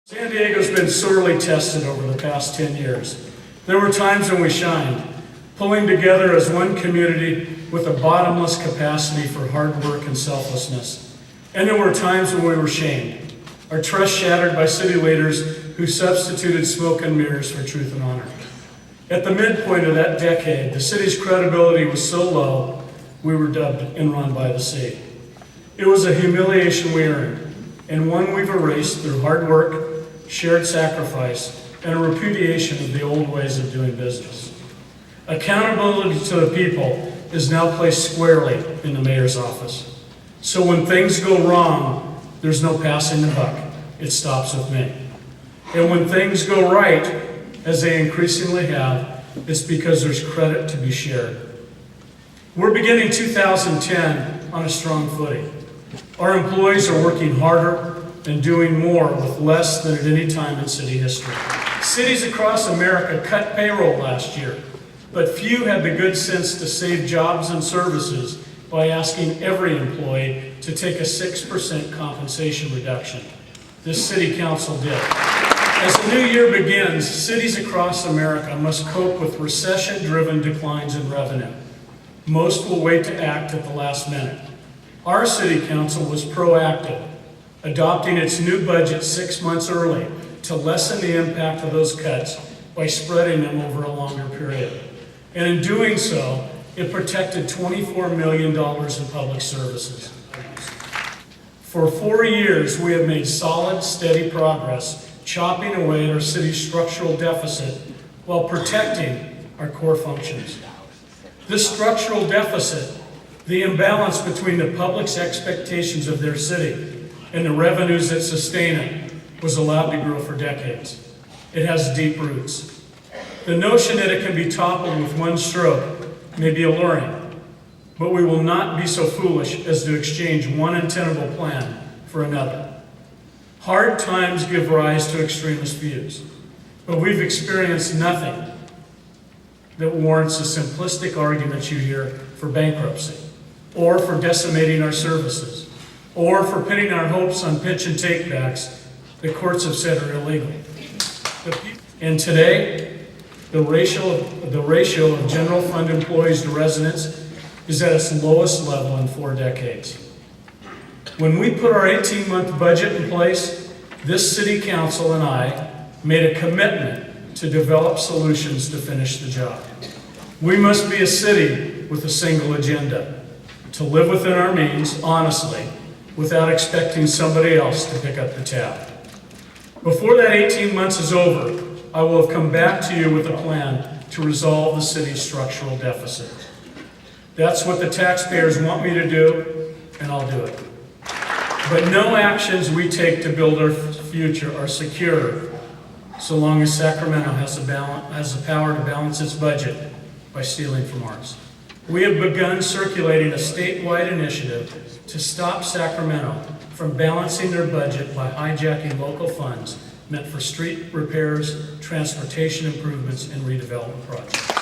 San Diego's been sorely tested over the past 10 years. There were times when we shined, pulling together as one community with a bottomless capacity for hard work and selflessness. And there were times when we were shamed, our trust shattered by city leaders who substituted smoke and mirrors for truth and honor. At the midpoint of that decade, the city's credibility was so low, we were dubbed Enron by the Sea. It was a humiliation we earned, and one we've erased through hard work, shared sacrifice, and a repudiation of the old ways of doing business. Accountability to the people is now placed squarely in the mayor's office. So when things go wrong, there's no passing the buck. It stops with me. And when things go right, as they increasingly have, it's because there's credit to be shared. We're beginning 2010 on a strong footing. Our employees are working harder and doing more with less than at any time in city history. Cities across America cut payroll last year, but few had the good sense to save jobs and services by asking every employee to take a 6% compensation reduction. This city council did. As the new year begins, cities across America must cope with recession-driven declines in revenue. Most will wait to act at the last minute. Our city council was proactive, adopting its new budget 6 months early to lessen the impact of those cuts by spreading them over a longer period. And in doing so, it protected $24 million in public services. For 4 years, we have made solid, steady progress, chopping away at our city's structural deficit while protecting our core functions. This structural deficit, the imbalance between the public's expectations of their city and the revenues that sustain it, was allowed to grow for decades. It has deep roots. The notion that it can be toppled with one stroke may be alluring, but we will not be so foolish as to exchange one untenable plan for another. Hard times give rise to extremist views, but we've experienced nothing that warrants the simplistic arguments you hear for bankruptcy, or for decimating our services, or for pinning our hopes on pitch and take-backs the courts have said are illegal. And today, the ratio of general fund employees to residents is at its lowest level in 4 decades. When we put our 18-month budget in place, this city council and I made a commitment to develop solutions to finish the job. We must be a city with a single agenda, to live within our means, honestly, without expecting somebody else to pick up the tab. Before that 18 months is over, I will have come back to you with a plan to resolve the city's structural deficit. That's what the taxpayers want me to do, and I'll do it. But no actions we take to build our future are secure so long as Sacramento has the power to balance its budget by stealing from ours. We have begun circulating a statewide initiative to stop Sacramento from balancing their budget by hijacking local funds meant for street repairs, transportation improvements, and redevelopment projects.